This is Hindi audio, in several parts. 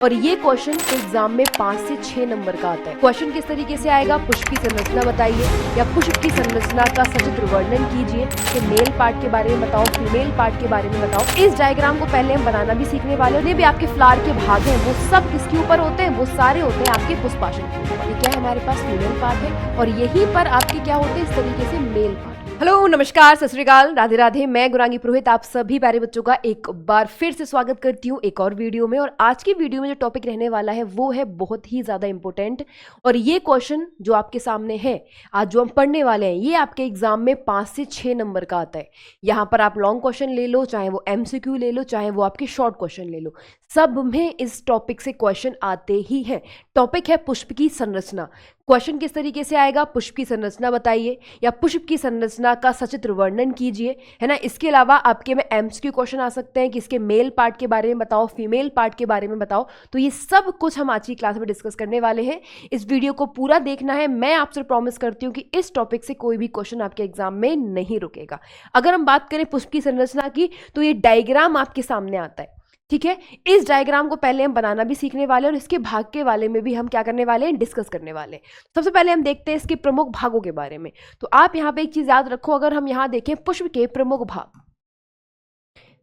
और ये क्वेश्चन एग्जाम में 5 से 6 नंबर का आता है। क्वेश्चन किस तरीके से आएगा, पुष्प की संरचना बताइए या पुष्प की संरचना का सचित्र वर्णन कीजिए कि मेल पार्ट के बारे में बताओ, फीमेल पार्ट के बारे में बताओ। इस डायग्राम को पहले हम बनाना भी सीखने वाले हैं। भी आपके फ्लावर के भाग हैं वो सब किसके ऊपर होते हैं, वो सारे होते हैं आपके पुष्पाशन के ऊपर। ये क्या है, हमारे पास फीमेल पार्ट है और यहीं पर आपके क्या होते हैं इस तरीके से मेल पार्ट। हेलो, नमस्कार, सत श्री अकाल, राधे राधे। मैं गुरांगी पुरोहित आप सभी प्यारे बच्चों का एक बार फिर से स्वागत करती हूँ एक और वीडियो में। और आज की वीडियो में जो टॉपिक रहने वाला है वो है बहुत ही ज़्यादा इंपॉर्टेंट। और ये क्वेश्चन जो आपके सामने है आज जो हम पढ़ने वाले हैं ये आपके एग्जाम में 5 से 6 नंबर का आता है। यहाँ पर आप लॉन्ग क्वेश्चन ले लो, चाहे वो MCQ ले लो, चाहे वो आपके शॉर्ट क्वेश्चन ले लो, सब में इस टॉपिक से क्वेश्चन आते ही हैं। टॉपिक है पुष्प की संरचना। क्वेश्चन किस तरीके से आएगा, पुष्प की संरचना बताइए या पुष्प की संरचना का सचित्र वर्णन कीजिए, है ना। इसके अलावा आपके में MCQ क्वेश्चन आ सकते हैं कि इसके मेल पार्ट के बारे में बताओ, फीमेल पार्ट के बारे में बताओ। तो ये सब कुछ हम आज की क्लास में डिस्कस करने वाले हैं। इस वीडियो को पूरा देखना है। मैं आपसे प्रॉमिस करती हूँ कि इस टॉपिक से कोई भी क्वेश्चन आपके एग्जाम में नहीं रुकेगा। अगर हम बात करें पुष्प की संरचना की तो ये डायग्राम आपके सामने आता है, ठीक है। इस डायग्राम को पहले हम बनाना भी सीखने वाले हैं और इसके भाग के बारे में भी हम क्या करने वाले हैं, डिस्कस करने वाले हैं। सबसे पहले हम देखते हैं इसके प्रमुख भागों के बारे में। तो आप यहाँ पे एक चीज याद रखो, अगर हम यहाँ देखें पुष्प के प्रमुख भाग,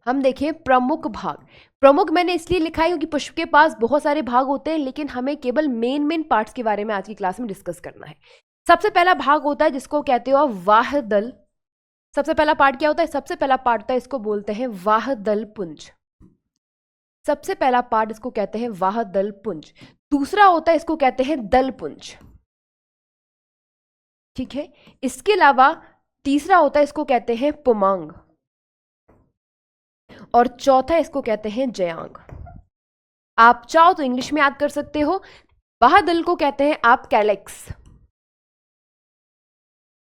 हम देखें प्रमुख भाग। प्रमुख मैंने इसलिए लिखा है क्योंकि पुष्प के पास बहुत सारे भाग होते हैं, लेकिन हमें केवल मेन पार्ट्स के बारे में आज की क्लास में डिस्कस करना है। सबसे पहला भाग होता है जिसको कहते हो वाह दल। सबसे पहला पार्ट क्या होता है, सबसे पहला पार्ट होता है, इसको बोलते हैं वाह दल पुंज। सबसे पहला पार्ट इसको कहते हैं वाह दल पुंज। दूसरा होता है इसको कहते हैं दल पुंज, ठीक है। इसके अलावा तीसरा होता है इसको कहते हैं पुमांग और चौथा इसको कहते हैं जयांग। आप चाहो तो इंग्लिश में याद कर सकते हो। वाह दल को कहते हैं आप कैलेक्स,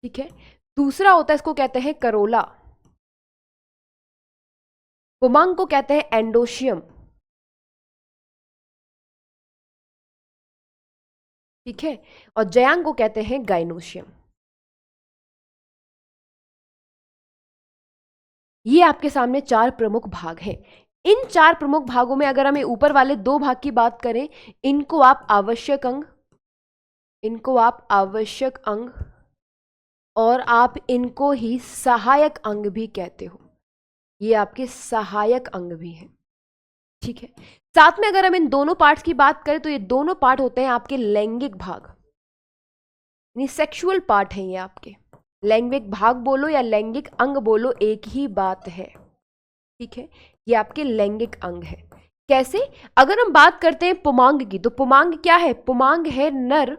ठीक है। दूसरा होता है इसको कहते हैं करोला। पुमांग को कहते हैं एंडोशियम, ठीक है। और जयांग को कहते हैं गाइनोशियम। ये आपके सामने 4 प्रमुख भाग हैं। इन 4 प्रमुख भागों में अगर हमें ऊपर वाले 2 भाग की बात करें, इनको आप आवश्यक अंग, इनको आप आवश्यक अंग और आप इनको ही सहायक अंग भी कहते हो। ये आपके सहायक अंग भी हैं, ठीक है। साथ में अगर हम इन दोनों पार्ट्स की बात करें तो ये दोनों पार्ट होते हैं आपके लैंगिक भाग, यानी सेक्सुअल पार्ट है। ये आपके लैंगिक भाग बोलो या लैंगिक अंग बोलो, एक ही बात है, ठीक है। ये आपके लैंगिक अंग है। कैसे, अगर हम बात करते हैं पुमांग की, तो पुमांग क्या है, पुमांग है नर।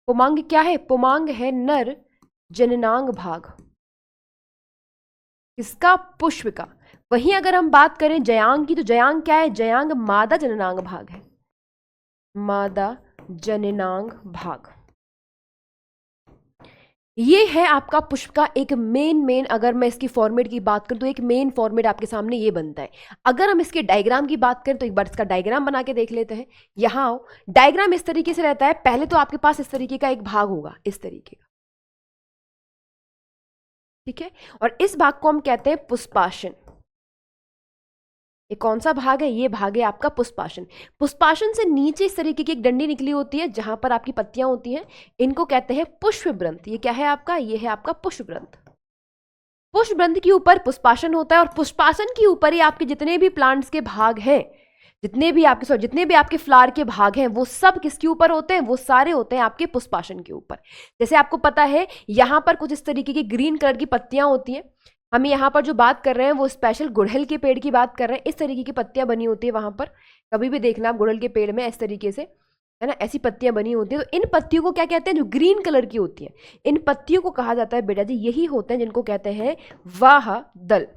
पुमांग क्या है, पुमांग है नर जननांग भाग, किसका, पुष्प का। वहीं अगर हम बात करें जयांग की, तो जयांग क्या है, जयांग मादा जननांग भाग है, मादा जननांग भाग। ये है आपका पुष्प का एक मेन अगर मैं इसकी फॉर्मेट की बात करूं तो एक मेन फॉर्मेट आपके सामने ये बनता है। अगर हम इसके डायग्राम की बात करें तो एक बार इसका डायग्राम बना के देख लेते हैं। यहां आओ, डायग्राम इस तरीके से रहता है। पहले तो आपके पास इस तरीके का एक भाग होगा, इस तरीके का, ठीक है। और इस भाग को हम कहते हैं पुष्पाशन। ये कौन सा भाग है, ये भाग है आपका पुष्पाशन। पुष्पाशन से नीचे इस तरीके की एक डंडी निकली होती है जहां पर आपकी पत्तियां होती हैं, इनको कहते हैं पुष्पवृंत। ये क्या है आपका, ये है आपका पुष्पवृंत। पुष्पवृंत के ऊपर पुष्पाशन होता है और पुष्पाशन के ऊपर ही आपके जितने भी प्लांट्स के भाग हैं, जितने भी आपके फ्लावर के भाग हैं, वो सब किसके ऊपर होते हैं, वो सारे होते हैं आपके पुष्पाशन के ऊपर। जैसे आपको पता है यहां पर कुछ इस तरीके की ग्रीन कलर की पत्तियां होती हैं। हम यहाँ पर जो बात कर रहे हैं वो स्पेशल गुड़हल के पेड़ की बात कर रहे हैं। इस तरीके की पत्तियां बनी होती है वहां पर, कभी भी देखना आप गुड़हल के पेड़ में इस तरीके से, है ना, ऐसी पत्तियां बनी होती है। तो इन पत्तियों को क्या कहते हैं, जो ग्रीन कलर की होती हैं, इन पत्तियों को कहा जाता है बेटा जी, यही होते हैं जिनको कहते हैं वाह दल।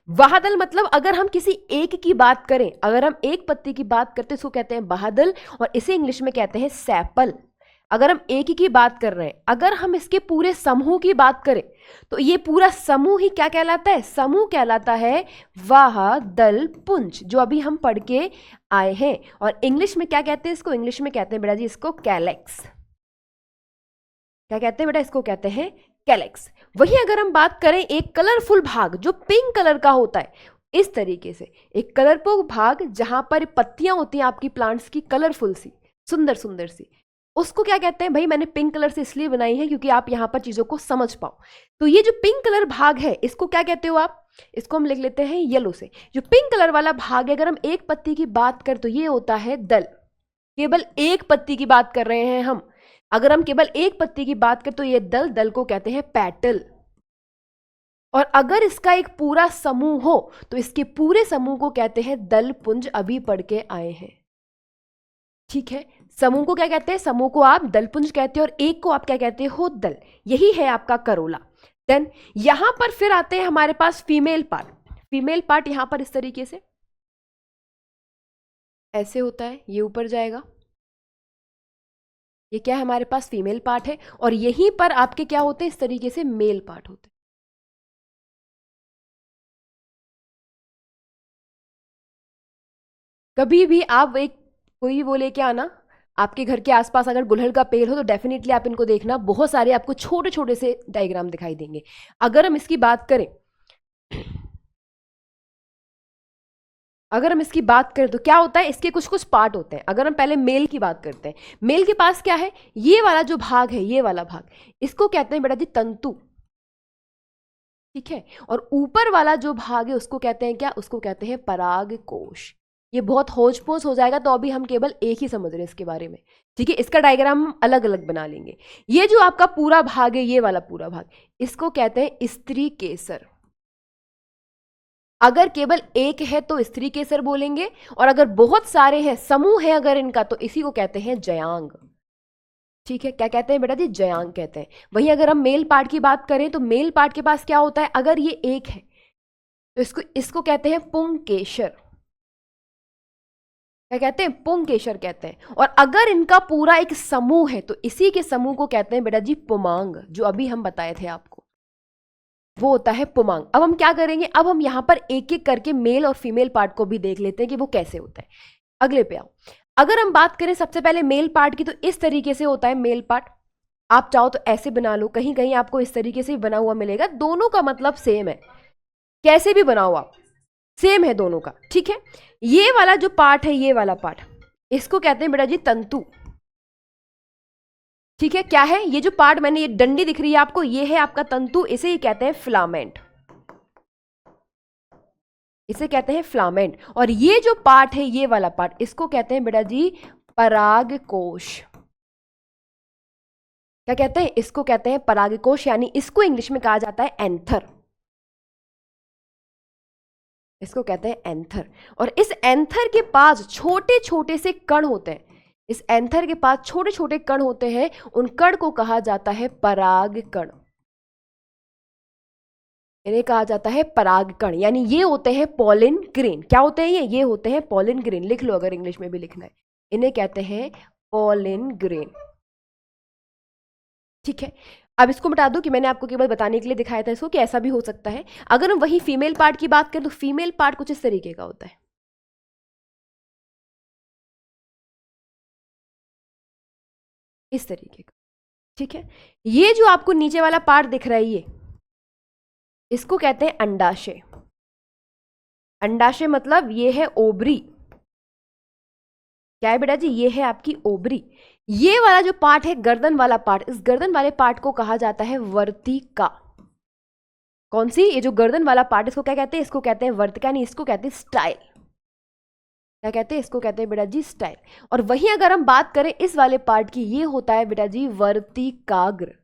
वाह दल मतलब अगर हम किसी एक की बात करें, अगर हम एक पत्ती की बात करते हैं इसको कहते हैं बाहदल और इसे इंग्लिश में कहते हैं सैपल। अगर हम एक ही की बात कर रहे हैं, अगर हम इसके पूरे समूह की बात करें तो ये पूरा समूह ही क्या कहलाता है, समूह कहलाता है वाह दल पुंज, जो अभी हम पढ़ के आए हैं। और इंग्लिश में क्या कहते हैं इसको, इंग्लिश में कहते हैं बेटा जी इसको कैलेक्स। क्या कहते हैं बेटा, इसको कहते हैं कैलेक्स। वहीं अगर हम बात करें एक कलरफुल भाग जो पिंक कलर का होता है, इस तरीके से एक कलरफुल भाग जहां पर पत्तियां होती हैं आपकी प्लांट्स की कलरफुल सी, सुंदर सुंदर सी, उसको क्या कहते हैं भाई? मैंने पिंक कलर से इसलिए बनाई है क्योंकि आप यहां पर चीजों को समझ पाओ। तो ये जो पिंक कलर भाग है इसको क्या कहते हो आप? इसको हम लिख लेते हैं येलो से। जो पिंक कलर वाला भाग है, अगर हम एक पत्ती की बात करें तो ये होता है दल। केवल एक पत्ती की बात कर रहे हैं हम। अगर हम केवल एक पत्ती की बात करें तो ये दल, दल को कहते हैं पेटल। और अगर इसका एक पूरा समूह हो तो इसके पूरे समूह को कहते हैं दल पुंज। अभी पढ़ के आए हैं, ठीक है। समूह को क्या कहते हैं? समूह को आप दलपुंज कहते हो और एक को आप क्या कहते हो? दल। यही है आपका करोला। देन यहां पर फिर आते हैं हमारे पास फीमेल पार्ट। फीमेल पार्ट यहां पर इस तरीके से ऐसे होता है, ये ऊपर जाएगा, ये क्या है हमारे पास? फीमेल पार्ट है। और यहीं पर आपके क्या होते हैं? इस तरीके से मेल पार्ट होते हैं। कभी भी आप एक कोई वो लेके आना, आपके घर के आसपास अगर गुलहड़ का पेड़ हो तो डेफिनेटली आप इनको देखना, बहुत सारे आपको छोटे छोटे से डायग्राम दिखाई देंगे। अगर हम इसकी बात करें तो क्या होता है? इसके कुछ कुछ पार्ट होते हैं। अगर हम पहले मेल की बात करते हैं, मेल के पास क्या है? ये वाला जो भाग है, ये वाला भाग, इसको कहते हैं बेटा जी तंतु, ठीक है। और ऊपर वाला जो भाग है उसको कहते हैं क्या? उसको कहते हैं पराग कोश। ये बहुत होच पोच हो जाएगा तो अभी हम केवल एक ही समझ रहे हैं इसके बारे में, ठीक है। इसका डायग्राम हम अलग अलग बना लेंगे। ये जो आपका पूरा भाग है, ये वाला पूरा भाग, इसको कहते हैं स्त्री केसर। अगर केवल एक है तो स्त्री केसर बोलेंगे, और अगर बहुत सारे हैं, समूह है अगर इनका, तो इसी को कहते हैं जयांग, ठीक है। क्या कहते हैं बेटा जी? जयांग कहते हैं। वहीं अगर हम मेल पार्ट की बात करें तो मेल पार्ट के पास क्या होता है? अगर ये एक है तो इसको कहते हैं पुंकेशर। क्या कहते हैं? पुंकेशर कहते हैं। और अगर इनका पूरा एक समूह है तो इसी के समूह को कहते हैं बेटा जी पुमांग, जो अभी हम बताए थे आपको, वो होता है पुमांग। अब हम क्या करेंगे? अब हम यहां पर एक एक करके मेल और फीमेल पार्ट को भी देख लेते हैं कि वो कैसे होता है। अगले पे आओ। अगर हम बात करें सबसे पहले मेल पार्ट की, तो इस तरीके से होता है मेल पार्ट। आप चाहो तो ऐसे बना लो, कहीं कहीं आपको इस तरीके से बना हुआ मिलेगा। दोनों का मतलब सेम है, कैसे भी बनाओ आप, सेम है दोनों का, ठीक है। ये वाला जो पार्ट है, ये वाला पार्ट, इसको कहते हैं बेटा जी तंतु, ठीक है। क्या है ये जो पार्ट? मैंने ये डंडी दिख रही है आपको, ये है आपका तंतु। इसे ही कहते हैं फिलामेंट, इसे कहते हैं फिलामेंट। और ये जो पार्ट है, ये वाला पार्ट, इसको कहते हैं बेटा जी परागकोश। क्या कहते हैं? इसको कहते हैं परागकोश, यानी इसको इंग्लिश में कहा जाता है एंथर। इसको कहते हैं एंथर। और इस एंथर के पास छोटे छोटे से कण होते हैं। इस एंथर के पास छोटे छोटे कण होते हैं, उन कण को कहा जाता है पराग कण। इन्हें कहा जाता है पराग कण, यानी ये होते हैं पॉलिन ग्रेन। क्या होते हैं ये होते हैं पॉलिन ग्रेन। लिख लो अगर इंग्लिश में भी लिखना है, इन्हें कहते हैं पॉलिन ग्रेन, ठीक है। अब इसको बता दो कि मैंने आपको केवल बताने के लिए दिखाया था इसको, कि ऐसा भी हो सकता है। अगर हम वही फीमेल पार्ट की बात करें तो फीमेल पार्ट कुछ इस तरीके का होता है, इस तरीके का, ठीक है। ये जो आपको नीचे वाला पार्ट दिख रहा है, ये इसको कहते हैं अंडाशय। अंडाशय मतलब ये है ओवरी। क्या है बेटा जी? ये है आपकी ओवरी। ये वाला जो पार्ट है, गर्दन वाला पार्ट, इस गर्दन वाले पार्ट को कहा जाता है वर्तिका। कौन सी? ये जो गर्दन वाला पार्ट, इसको क्या कहते हैं? इसको कहते हैं वर्तिका, नहीं इसको कहते हैं स्टाइल। क्या कहते हैं? इसको कहते हैं बेटा जी स्टाइल। और वहीं अगर हम बात करें इस वाले पार्ट की, ये होता है बेटा जी वर्तिकाग्र।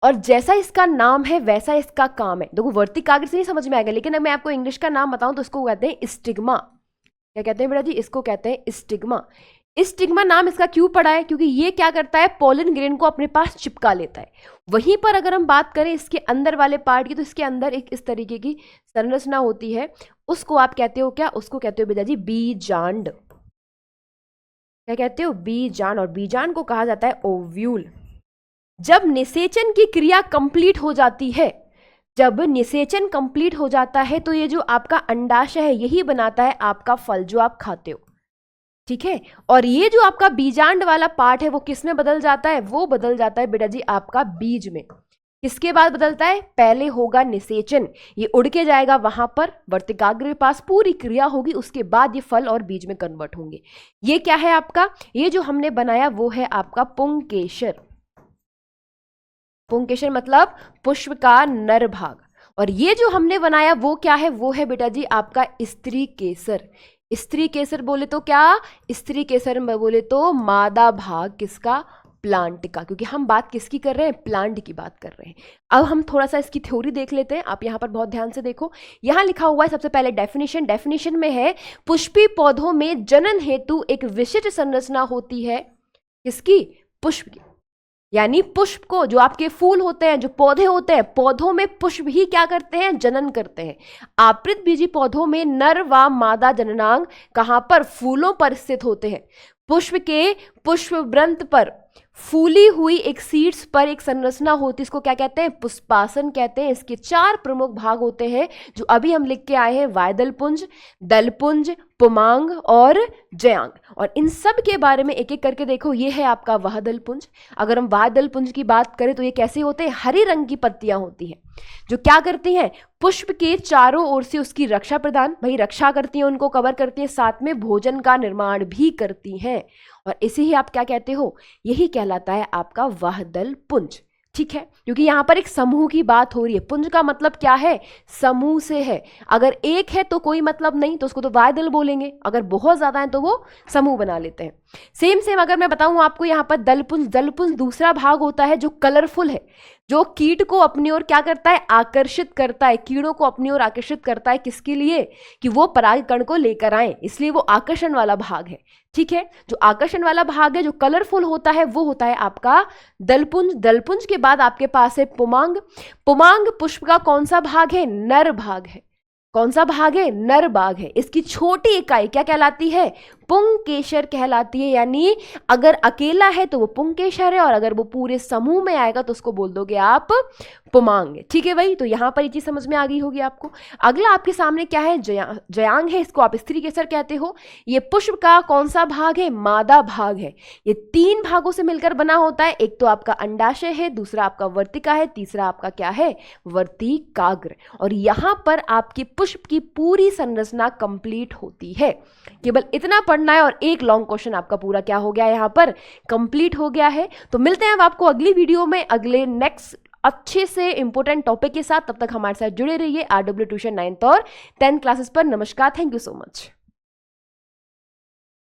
और जैसा इसका नाम है वैसा इसका काम है। देखो वर्तिकाग्र से नहीं समझ में आएगा, लेकिन अगर मैं आपको इंग्लिश का नाम बताऊं तो इसको कहते हैं स्टिग्मा। क्या कहते हैं बेटा जी? इसको कहते हैं स्टिग्मा। स्टिग्मा नाम इसका क्यों पड़ा है? क्योंकि ये क्या करता है? पॉलन ग्रेन को अपने पास चिपका लेता है। वहीं पर अगर हम बात करें इसके अंदर वाले पार्ट की, तो इसके अंदर एक इस तरीके की संरचना होती है, उसको आप कहते हो क्या? उसको कहते हो बेटा जी बीजांड। क्या कहते हो? बीजांड। और बीजांड को कहा जाता है ओव्यूल। जब निषेचन की क्रिया कंप्लीट हो जाती है, जब निषेचन कंप्लीट हो जाता है, तो ये जो आपका अंडाशय है यही बनाता है आपका फल जो आप खाते हो, ठीक है। और ये जो आपका बीजांड वाला पार्ट है वो किस में बदल जाता है? वो बदल जाता है बेटा जी आपका बीज में। किसके बाद बदलता है? पहले होगा निषेचन, ये उड़ के जाएगा वहां पर वर्तिकाग्र के पास, पूरी क्रिया होगी, उसके बाद ये फल और बीज में कन्वर्ट होंगे। ये क्या है आपका? ये जो हमने बनाया वो है आपका पुंकेसर। पुंकेसर मतलब पुष्प का नर भाग। और ये जो हमने बनाया वो क्या है? वो है बेटा जी आपका स्त्री केसर। स्त्री केसर बोले तो क्या? स्त्री केसर में बोले तो मादा भाग किसका? प्लांट का, क्योंकि हम बात किसकी कर रहे हैं? प्लांट की बात कर रहे हैं। अब हम थोड़ा सा इसकी थ्योरी देख लेते हैं। आप यहाँ पर बहुत ध्यान से देखो, यहाँ लिखा हुआ है सबसे पहले डेफिनेशन। डेफिनेशन में है पुष्पी पौधों में जनन हेतु एक विशिष्ट संरचना होती है। किसकी? पुष्प की। यानी पुष्प को, जो आपके फूल होते हैं, जो पौधे होते हैं, पौधों में पुष्प ही क्या करते हैं? जनन करते हैं। आवृत बीजी पौधों में नर व मादा जननांग कहां पर? फूलों पर स्थित होते हैं। पुष्प के पुष्प वृंत पर फूली हुई एक सीड्स पर एक संरचना होती है, इसको क्या कहते हैं? पुष्पासन कहते हैं। इसके 4 प्रमुख भाग होते हैं जो अभी हम लिख के आए हैं, वायदल पुंज, दलपुंज, पुमांग और जयांग। और इन सब के बारे में एक एक करके देखो। ये है आपका वाहदल पुंज। अगर हम वाहदल पुंज की बात करें तो ये कैसे होते हैं? हरी रंग की पत्तियां होती हैं जो क्या करती हैं? पुष्प के चारों ओर से उसकी रक्षा प्रदान, भाई रक्षा करती हैं, उनको कवर करती हैं, साथ में भोजन का निर्माण भी करती हैं। और इसे ही आप क्या कहते हो? यही कहलाता है आपका वाहदल पुंज। ठीक है, क्योंकि यहां पर एक समूह की बात हो रही है। पुंज का मतलब क्या है? समूह से है। अगर एक है तो कोई मतलब नहीं, तो उसको तो वायदल बोलेंगे। अगर बहुत ज्यादा है तो वो समूह बना लेते हैं। सेम अगर मैं बताऊं आपको, यहां पर दलपुंज, दलपुंज दूसरा भाग होता है जो कलरफुल है, जो कीट को अपनी ओर क्या करता है? आकर्षित करता है। कीड़ों को अपनी ओर आकर्षित करता है। किसके लिए? कि वो परागकण को लेकर आए, इसलिए वो आकर्षण वाला भाग है। ठीक है, जो आकर्षण वाला भाग है, जो कलरफुल होता है, वो होता है आपका दलपुंज। दलपुंज के बाद आपके पास है पुमांग। पुमांग पुष्प का कौन सा भाग है? नर भाग है। कौन सा भाग है? नर भाग है। इसकी छोटी इकाई क्या कहलाती है? पुंकेसर कहलाती है। यानी अगर अकेला है तो वो पुंकेसर है, और अगर वो पूरे समूह में आएगा तो उसको बोल दोगे आप पुमांग। ठीक है भाई, तो यहां पर ये चीज समझ में आ गई होगी आपको। अगला आपके सामने क्या है? जयांग है, इसको आप स्त्री केसर कहते हो। ये पुष्प का कौन सा भाग है? मादा भाग है। ये 3 भागों से मिलकर बना होता है। एक तो आपका अंडाशय है, दूसरा आपका वर्तिका है, तीसरा आपका क्या है? वर्तिकाग्र। और यहां पर आपकी पुष्प की पूरी संरचना कंप्लीट होती है। केवल इतना पढ़ना है और एक लॉन्ग क्वेश्चन आपका पूरा क्या हो गया? यहां पर कंप्लीट हो गया है। तो मिलते हैं अब आपको अगली वीडियो में अगले नेक्स्ट अच्छे से इंपॉर्टेंट टॉपिक के साथ। तब तक हमारे साथ जुड़े रहिए RW ट्यूशन 9th और 10th क्लासेस पर। नमस्कार, थैंक यू सो मच।